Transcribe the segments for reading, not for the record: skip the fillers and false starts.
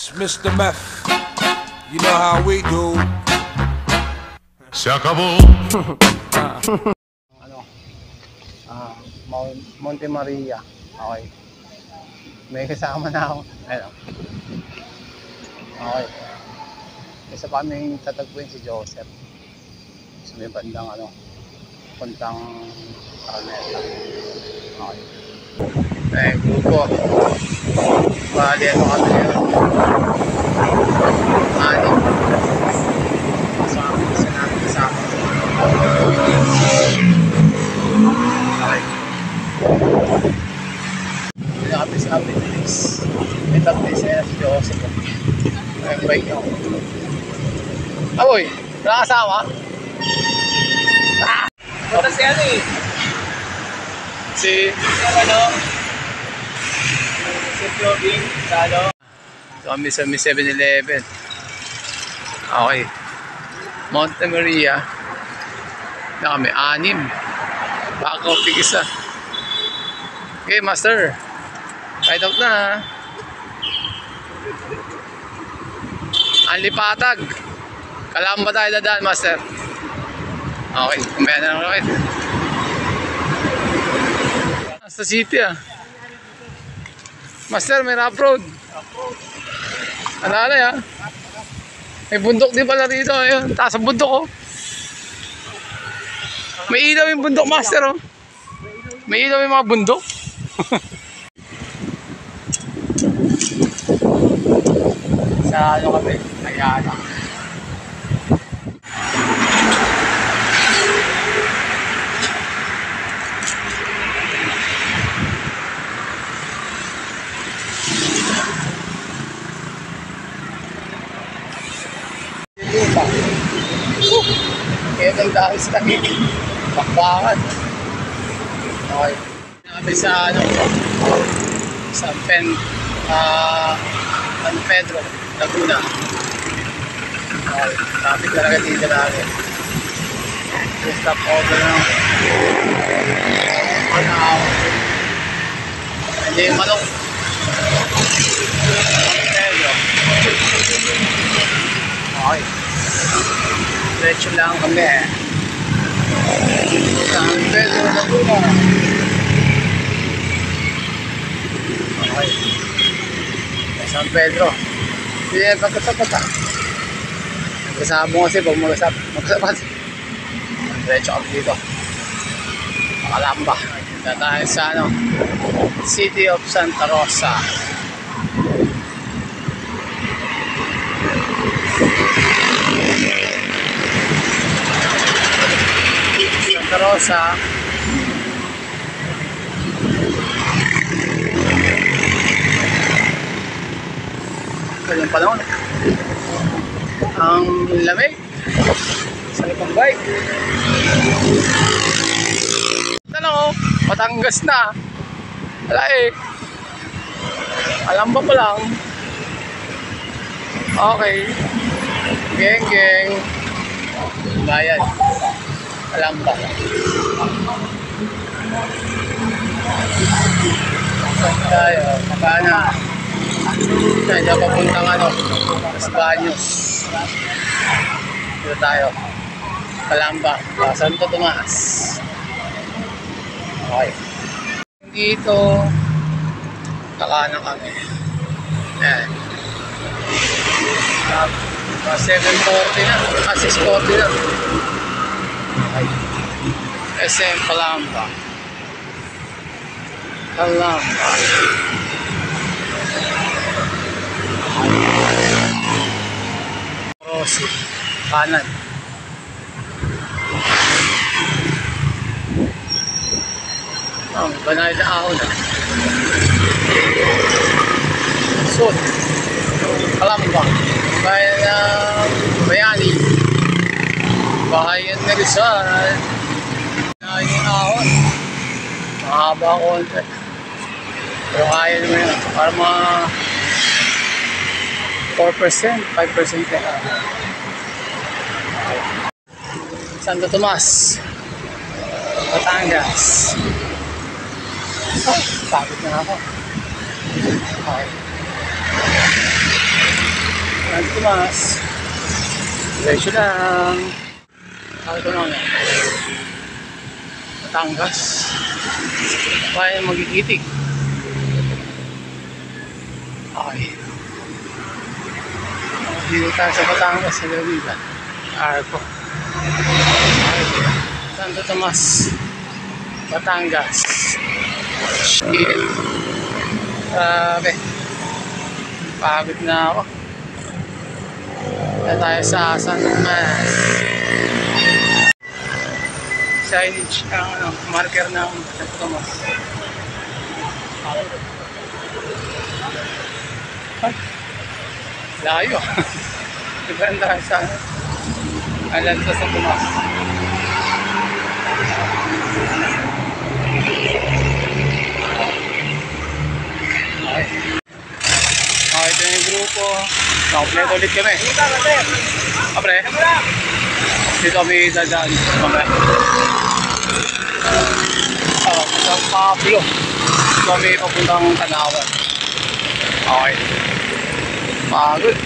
It's Mr. Meth. You know how we do. Se acabó. Ano? Monte Maria. Okay. May kasama na ako. Ayun. Okay. Isa pa kaming tatagpuin si Joseph. So may bandang puntang Araneta. Okay. Grupo. Bali kami ngayon. Anim. Kasama. Okay. Hindi kami sa Abilis. May tablis na si Joseph. May bike ako. Aboy! Wala kasama? Punta si ano eh. Si Si Flobing, sa ano. kami sa 7-Eleven. Okay. Monte Maria. Na kami, 6. Baka isa. Okay, master. Ride out na. Anlipatag. Kailangan ba tayo dadaan, master? Okay, kumaya na lang ulit. Sa city Master, may rough road. Alala may bundok din pala rito. Ayun, taas ang bundok May ilaw yung bundok, master May ilaw yung mga bundok. Sa kami? Ayala. Kaya ng dahil sa bakbakan. Okay. Nabi sa San Pedro, Laguna. Okay. Traffic talaga dito natin. Stop over na. 1 hour. Hindi yung manok. San Pedro. Okay. Diretso lang kami San Pedro Laguna. Okay. San Pedro. Hindi pagkatapat Nagkasama mo kasi pag magkatapat. Diretso kami dito. Makalamba. Dito tayo sa City of Santa Rosa. Santa Rosa. Ganyan pa lang ang lamig sa likong bike. Batangas na. Wala alam ba pa lang. Okay. Geng. Bayan. Alam ba? Saan tayo? Makana. Tayo papuntang Los Baños. Dito tayo. Kalamba. Santo Tomas. Okay. Dito. Kakanan kami. Ayan. 7:40 na. 6:40 na. Okay. SM Kalamba. Rosi. Kanan. Banay na ako na. Sud. Kalamba. Bayan na Bayani. Bahayan na Rizal. Naging ahon. Mahaba konti. Pero kaya naman yun. Para mga 4%, 5% na. Santo Tomas. Batangas. Pagod na ako. Okay. Tomas. Diretso lang. Ako na nga. Batangas. Kaya magigitig. Okay. Dito tayo sa Batangas, sa Lawigan. Arco. Santo Tomas. Batangas. Shit. Grabe. Pagod na ako. Kaya tayo sa San Tomas. Signage ang marker ng Santo Tomas. Ay, layo. Diba tayo sa alam sa Santo Tomas. Okay, ito yung grupo. Kompleto ulit kami. Apre, dito kami dadaan. San Pablo. Dito kami papuntang Tanawan. Okay. Pagod.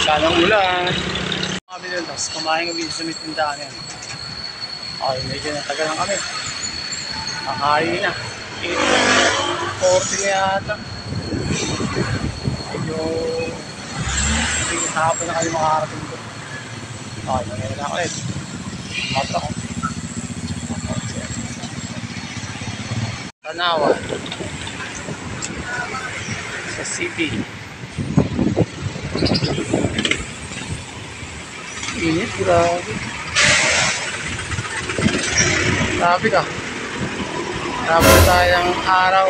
Sanang ulan. Kami dun, tapos kumain kami sa may tindahan yan. Okay, medyo natagal lang kami. Nakahari na. 8:40 na yata. Medyo hapon na kayo makakarating ko. Okay, nangyari na ulit. Mata ko. Tanawan. Sa city. Init, grabe. Grabe ka. Grabe na tayong araw.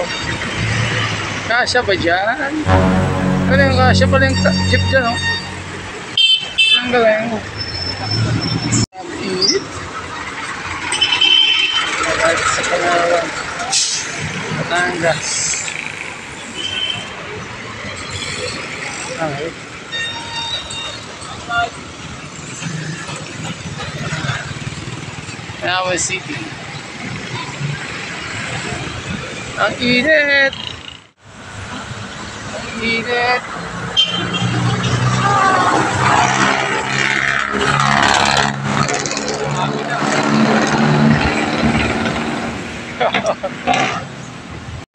Kasya ba dyan? Ano yung kasya pala yung jeep dyan, oh? Ang galing. Grabe init. Alright, sa Tanawan. Batangas. Alright. Tanawan City. Ang init! Ang init!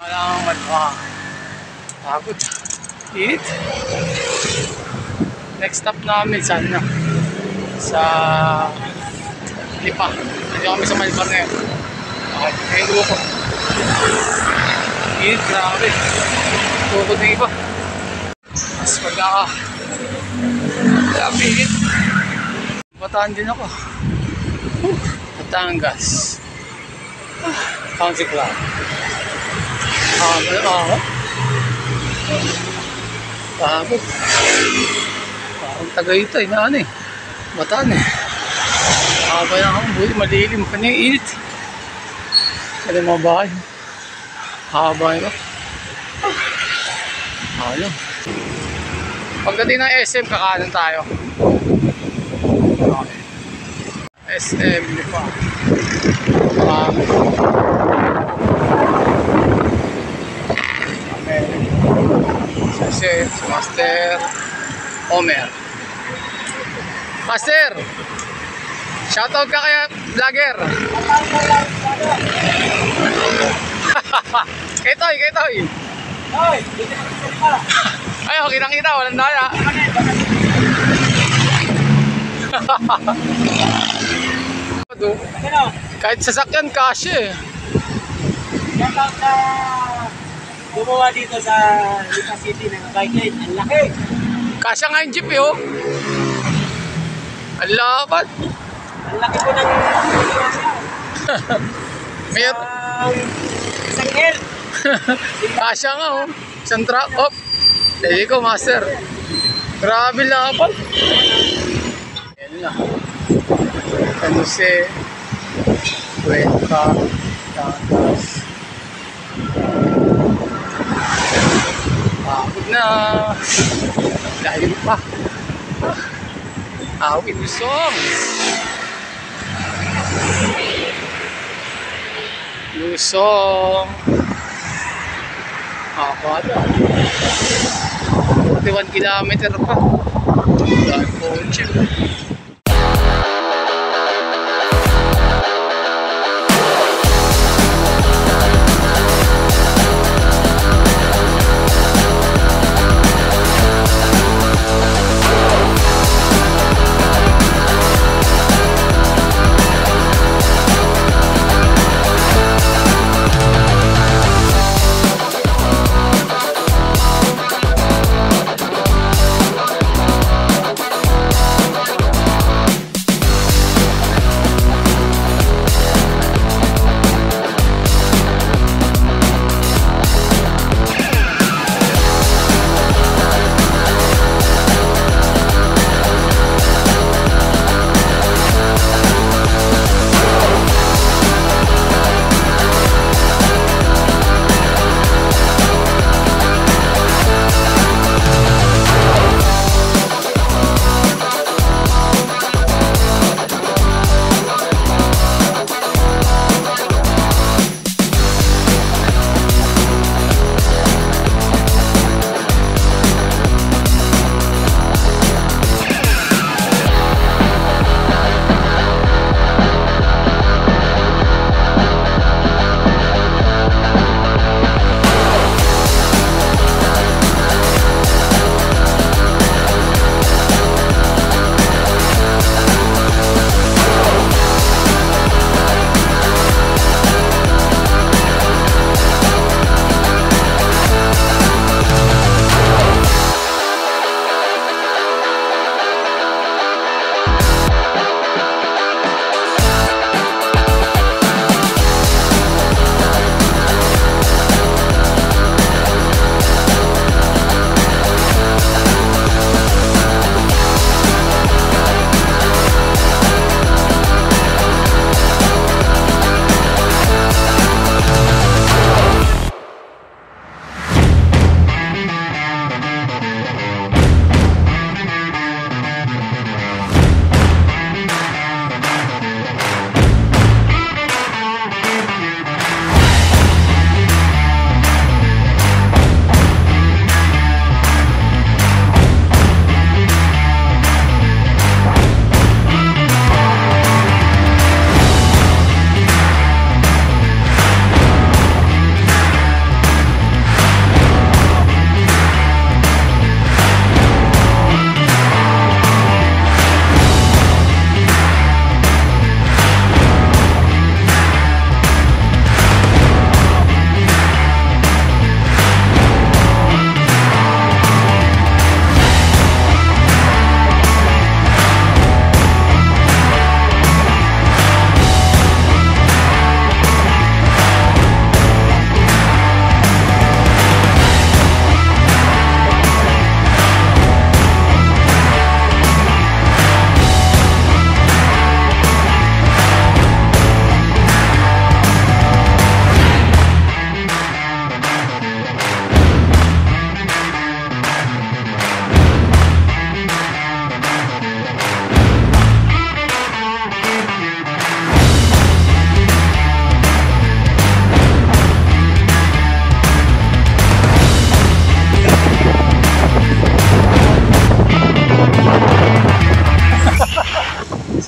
Walang matwa. Pagod. Init. Next stop namin saan na? Sa Lipa. Hindi kami sa Malbar ngayon. Okay, ngayon grupo. Init, grabe. Tukod na iba. Mas pagkaka. Grabe, init. Bataan din ako. Batangas. County Club. Pagod. Parang Tagaytay na ano eh. Bataan eh. Habay na akong buhay, malilim pa niya yung init. Kaya mga bahay. Habay ko. Ayun. Pagdating ng SM, kakanan tayo. Okay. SM, di pa. Si Master Omer. Master! Shoutout ka kaya vlogger. Ketoy. Ay, oh, kitang-kita, walang daya. Kahit sasakyan, kasya eh. Shoutout na gumawa dito sa Lipa City ng bike lane. Ang laki! Kasya nga yung jeep eh, oh. Ang lapat. Ang laki po ng Mayat. isang L. Kasya nga, oh. Isang truck, oh. Sige ko, master. Grabe lapat. Yan lang. Ano si Cuenca, Tangas. Pagod na. Lalim pa. Awit yung songs. Lusong. Kakada. 41 kilometer pa. Dahil po chip.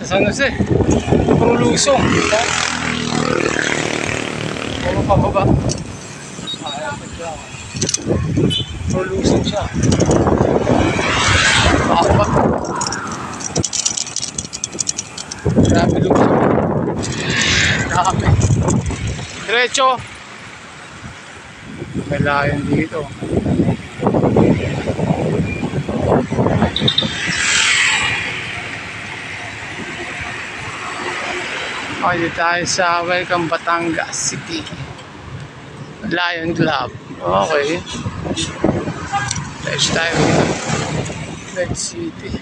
San Jose, puro lusong. Puro pababa. Puro lusong siya. Pababa. Grabe lusong. Grabe. Diretso. May layan dito. Okay, dito tayo sa Welcome Batangas City Lion Club. Okay, let's tayo dito. Red City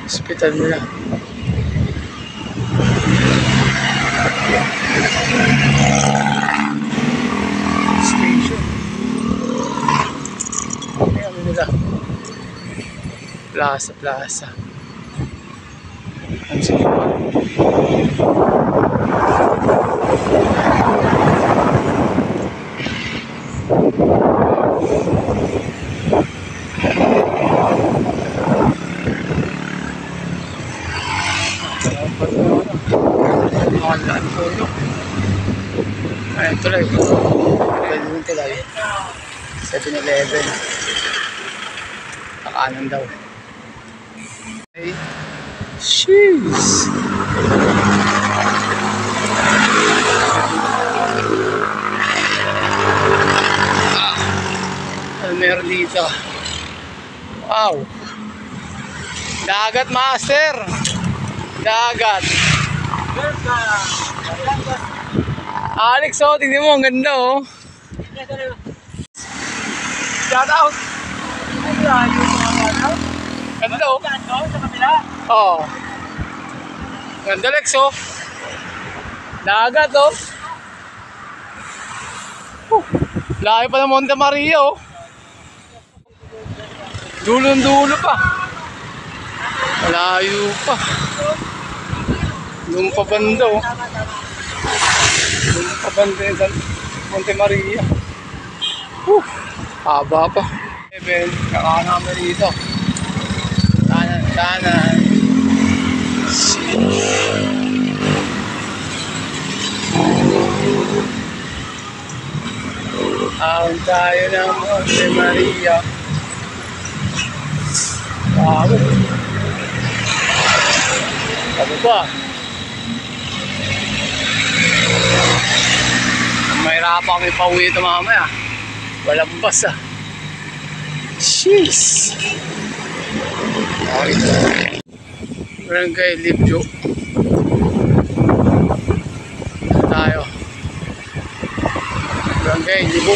hospital nila. Station. Ayan nila. Plaza. Ang sige pa. tulay. Yung tulay. 7-Eleven. Nakanan daw. Okay. Jeez. Ano meron dito? Wow. Dagat, master. Dagat. Alex, oh, tingnan mo, ang ganda, oh. Shout out! Ganda, oh. Sa kabila. Oo. Ganda, Lex, oh. Dagat, oh. Layo pa ng Monte Maria, oh. Dulong-dulo pa. Malayo pa. Doon pa banda, oh. Doon pa banda yung Monte Maria. Haba pa. Ben, kakana kami rito. Kanan. Ahon tayo ng Monte Maria. Wow. Ano ba? Mahirapan kami pauwi ito mamaya. Walang bus, ah. Jeez. Okay. Barangay Libjo. Tayo. Barangay Libjo.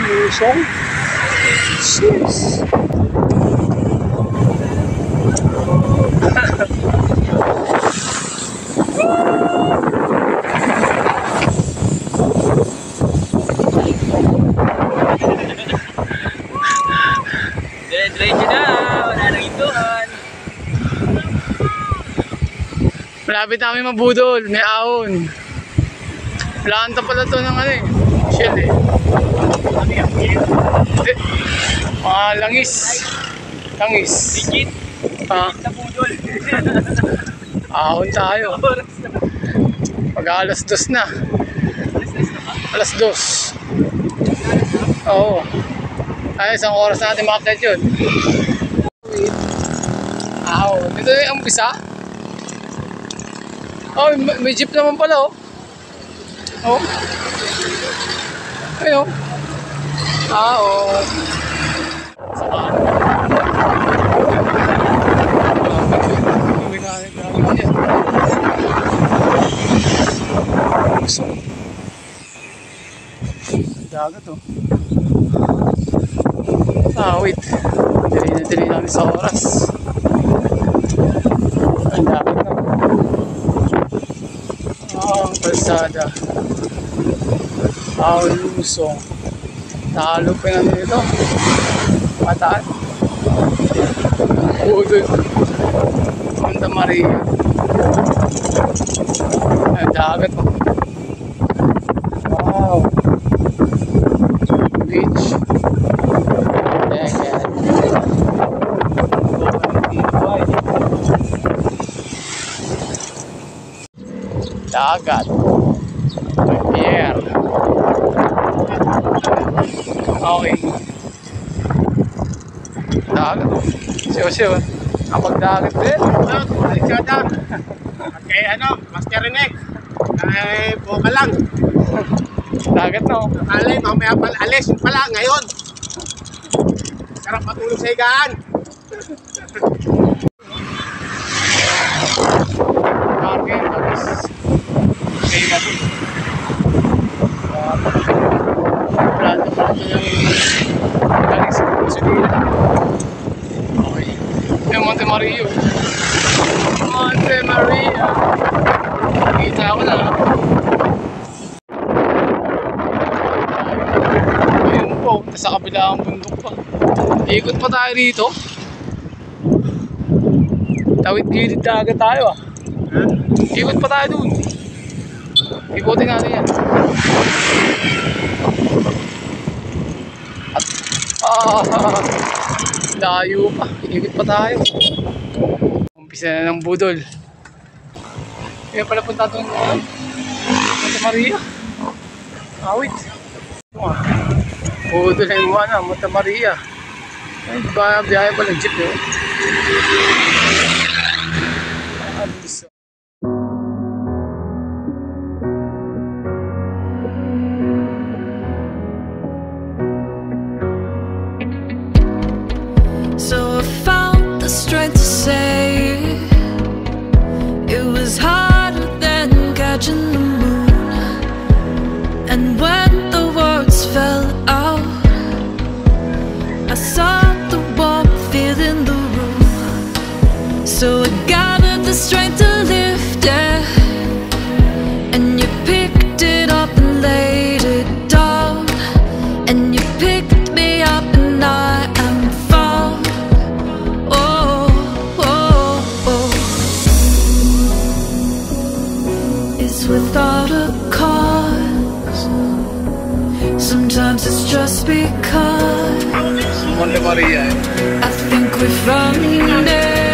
Lusong. Jeez. Diretso na. Wala nang ituan. Malapit namin mabudol. May ahon. Planta pala to ng ano, eh. Shell, eh. Mga langis. Digit. Sa budol. Ahon tayo. Pag alas 2 na. Alas 2. Oo. Ay, isang oras natin makakit yun. Ahon. Ito yung umpisa. Oh, may jeep naman pala, oh. Oh. Ayun. Oo. Dagat, oh. Wait. Dili namin sa oras. Ang dagat na. Ang kalsada. Lusong. Talo pa yung ano nito. Mataan. Budol. Monte Maria. Ang dagat, oh. Wow. Beach. Dagat. Dagat. Air. Okay. Dagat. Siyo. Kapag dagat din. Kay Master Renek. Ay, buka lang. Dagat, no? Alay, mamaya pala. Alis, yun pala, ngayon. Sarap matulog sa higaan. Market, tapos kayo na dun. Plato yung galing sa gasolina. Okay. Yung Monte Maria. Monte Maria. Nakita ako na. Ayun po, nasa kabilang bundok pa. Ikot pa tayo rito. Tawid gilid dagat tayo ah. Ikot pa tayo dun. Ikutin natin yan. At, layo pa. Ikot pa tayo. Umpisa na ng budol. Kaya pala punta doon. Santa Maria. Awit. Budol na yung na, Santa Maria. Ay, ba biyahe pa ng jeep yun? So I found the strength to say it was harder than catching the moon. And when the words fell out, I saw the warmth filling the room. So I gathered the strength to lift it, and you picked it up and laid it down, and you picked me up and I am found. Oh, oh, oh. It's without a cause. Sometimes it's just because Santa Maria eh. I think we found it.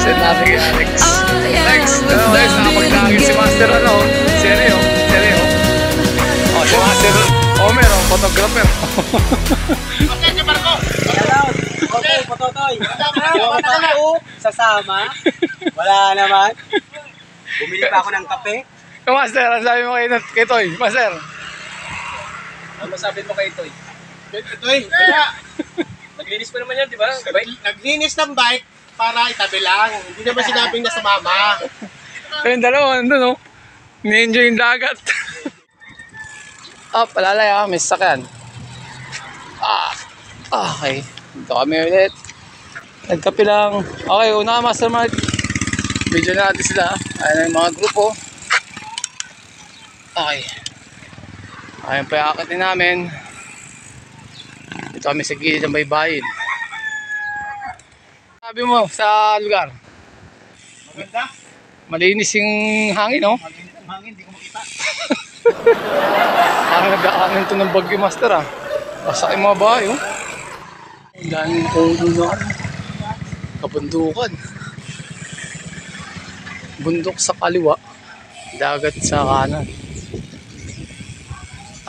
Set natin kay Alex. Oh, yeah, Alex, we Alex, found nakapagdagin it si Master ano. Seryo, seryo. Oh, si Master Omer, oh, photographer. Okay, Pototoy. Yung ako, sasama. Wala naman. Bumili pa ako ng kape. Yung Master, ang sabi mo kay Toy? Master. Ano masabi mo kay Toy? Toy, wala. Naglinis pa naman yan, di ba? Naglinis ng bike para itabi lang. Hindi naman sinabing na sumama. Yung dalawa, nandun oh. Ni-enjoy yung dagat. Ah, palalay ah, may sasakyan. Okay. Dito kami ulit. Nagkape lang. Okay, una ka Mastermind. Video na natin sila. Ayan ang mga grupo. Okay. Ayan pa yung akatin namin. Dito kami sa gilid ng baybayin. Sabi mo sa lugar? Maganda? Malinis yung hangin, no? Malinis ang hangin, hindi ko makita. Parang nagdaanan to ng bagyo, Master, ah. Pasak yung mga bahay, oh. Ang daming puno na, ano. Kabundukan. Bundok sa kaliwa. Dagat sa kanan.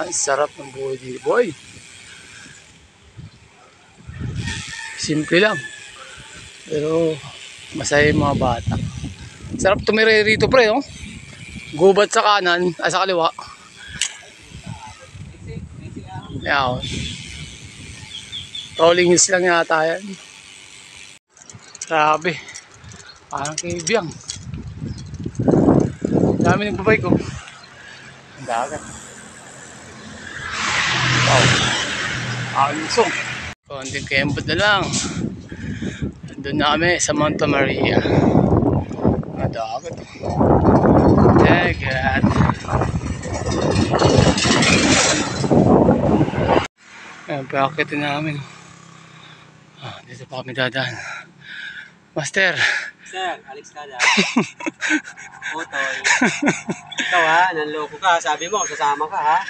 Ang sarap ng buhay dito, boy. Simple lang. Pero masaya yung mga bata. Sarap tumire rito, pre, oh. Gubat sa kanan, sa kaliwa. Yan. Rolling hills lang yata yan. Grabe. Parang kibiyang. Dami nagbabike, oh. Ang dagat. Wow. Alusong. Konting kembot na lang. Doon na kami sa Santa Maria. Madagat. Dagat. Ayan, pakitin namin. Dito pa kami dadaan. Master. Sir, Alex Kada. Otoy. Ikaw ha, nanloko ka. Sabi mo, sasama ka ha.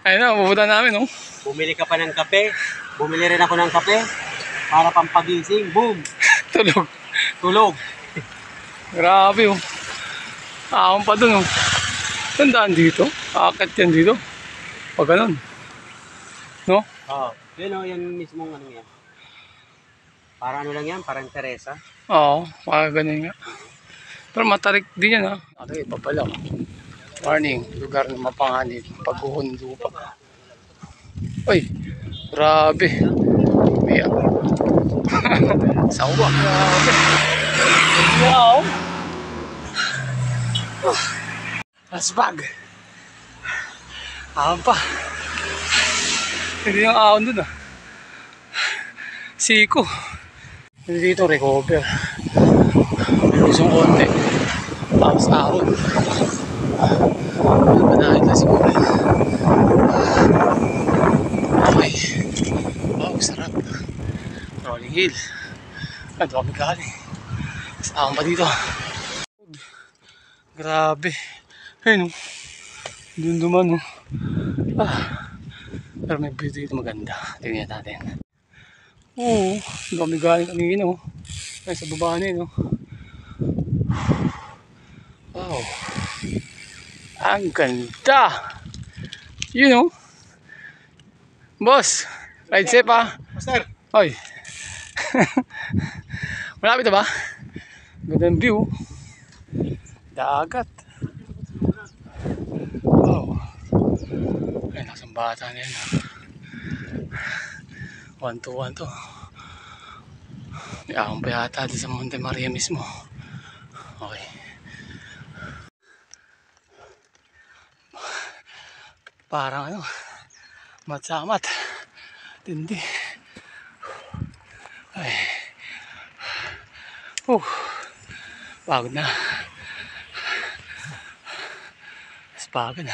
Ayun na, pupunta namin, oh. Bumili ka pa ng kape. Bumili rin ako ng kape. Para pampagising. Boom! Tulog. Tulog. Grabe, oh. Ahon pa dun, oh. Tandaan dito. Akit yan dito. Pag ganun. No? Oo. Yun o, yan mismong ano yan. Para ano lang yan, parang Teresa. Oo, mga ganun nga. Pero matarik din yan, ha. Okay, iba pa lang. Warning, lugar na mapanganib. Paghuhundo pa. Uy, grabe. Biya. Sawa. Grabe. Wow. Asbag. Ahon pa. Hindi yung ahon dun, ah. Siko. Hindi dito recover. Lusong konti. Tapos ahon. Ano ba na ito siguro? Okay. Wow, sarap. Rolling hill. Ito kami galing. Sa Ako pa dito. Grabe. Ayun, duman, oh. Pero may view dito maganda. Tingnan natin. Oo, dami galing kanina, oh. Ay, sa baba na yun, oh. Wow. Ang ganda. Yun, oh. Boss, ride safe, ah. Master. Oy. Malapit na ba? Ganda ng view. Dagat. Wow. Ay, nakasang bata na yun. 1-2-1 to. May ahon pa yata di sa Monte Maria mismo. Okay. Parang ano, matsamat. Tindi. Ay. Pagod na. Mas pagod na.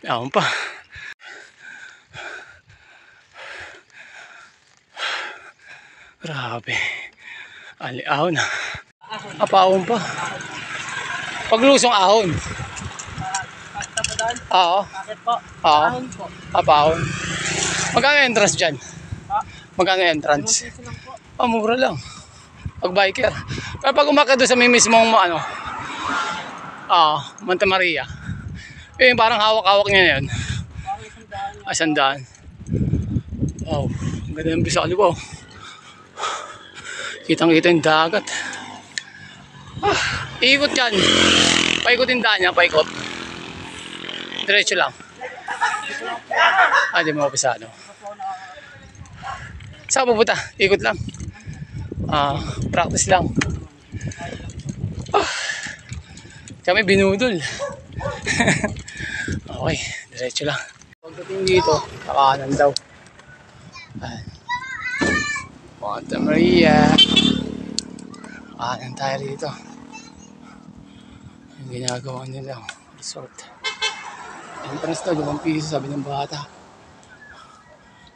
May ahon pa. Grabe. Ali-ahon na. Apahon pa. Paglusong ahon. Oo. Bakit po? Oo. Ahon po. Apahon. Magkano entrance dyan? Magkano entrance? Oh, mura lang. Pag biker. Pero pag umakyat doon sa may mismong ano, Monte Maria. Yung parang hawak-hawak niya na yun. Sandaan. Wow. Ang ganda ng bisa kaliwa. Kitang-kita yung dagat. Iikot yan. Paikutin daan niya, paikot. Diretso lang. Di mo mapisado. Saan pupunta? Ikot lang. Practice lang. Kami binudol. Okay, diretso lang. Pagdating dito, kakanan daw. Monte Maria. Kakanan tayo dito. Yung ginagawa nila, resort. Entrance daw, 2 piso, sabi ng bata.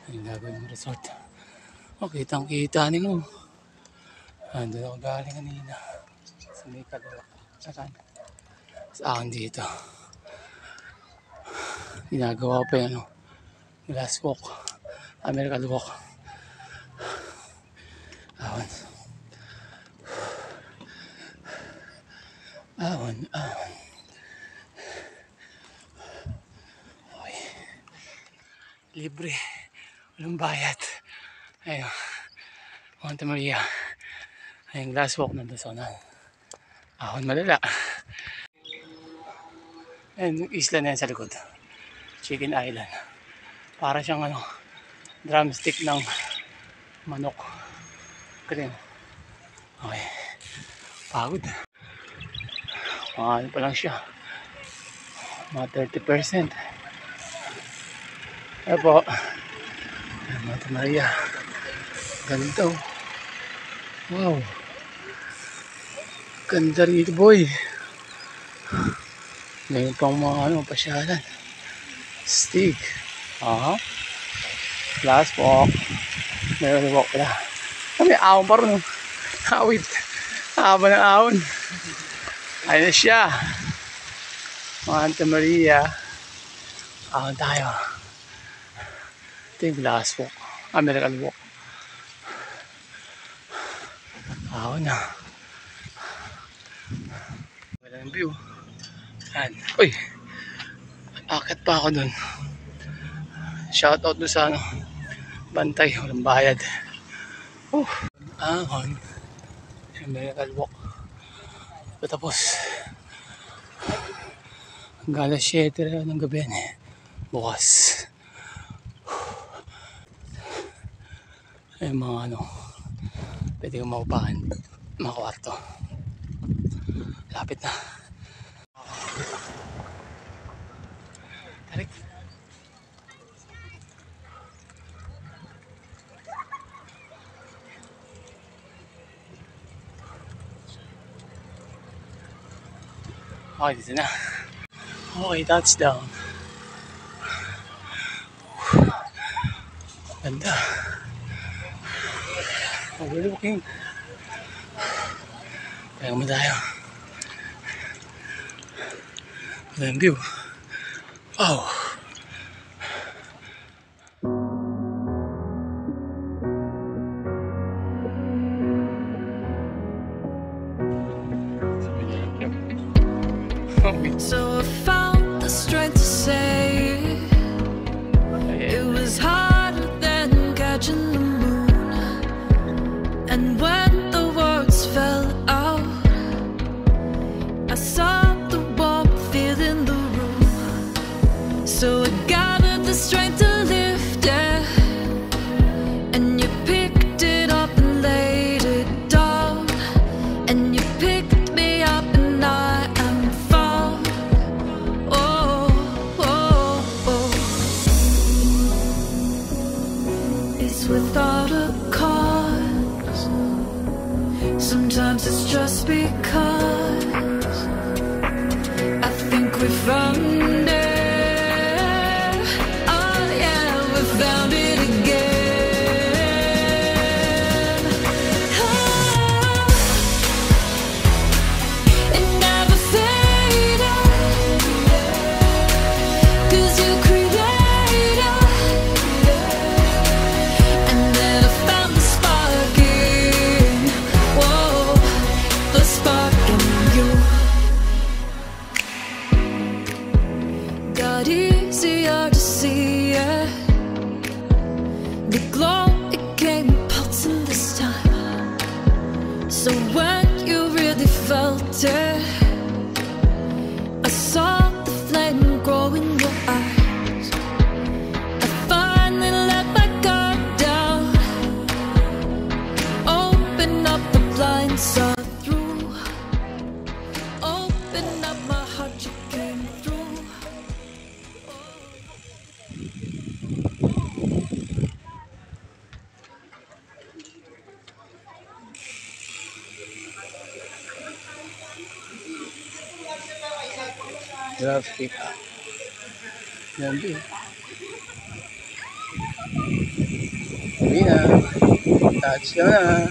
Yung ginagawa ng resort. Kitang-kita nyo. Doon ako galing kanina. Sa may kaliwa. Saan? Sa akin dito. Ginagawa pa yan, glass walk. American walk. Ahon. Okay. Libre. Walang bayad. Ayun. Monte Maria. Ayun, glass walk na Dasonan. Ahon malala. Ayun, isla na yan sa likod. Chicken Island. Para siyang drumstick ng manok. Green. Okay. Pagod. Ano pa lang siya. Mga 30%. Po. Monte Maria. Ganda. Wow. Ganda rito, boy. Ngayon pang mga pasyalan. Stick. Glass walk. Meron walk pala. May ahon pa rin. Awit. Haba ng ahon. Ayun na siya. Monte Maria. Ahon tayo. Ito yung glass walk. American walk. Ahon na. Walang view. Yan. Uy! Akit pa ako dun. Shoutout dun sa bantay. Walang bayad. Ahon. American walk. Tapos hanggang alas 7 ng gabi yan bukas. Ay mga pwede kong maupahan, mga kwarto. Lapit na. Tarik. Okay, dito na. Okay, touchdown. Ganda. Overlooking. Kaya mo tayo. Ayan view. Wow. So I found the strength to say it was harder than catching the moon. And when the words fell out, I saw the warmth filling the room. So I gathered the strength to lift it, and you picked it up and laid it down, and you picked me up and I am found. Oh, oh, oh. It's without a cause. Sometimes it's just because I think we found it. Oh yeah, we found it again. Oh, it never faded, 'cause you created. And then I found the spark in, whoa, the spark in you. Got easier to see it. The glow, it came pulsing this time. So when you really felt it, I saw the flame grow in your eyes. I finally let my guard down, open up the blinds, saw through. Open up my heart, you came through. Traffic. Yan din. Sabi na. Touch na na.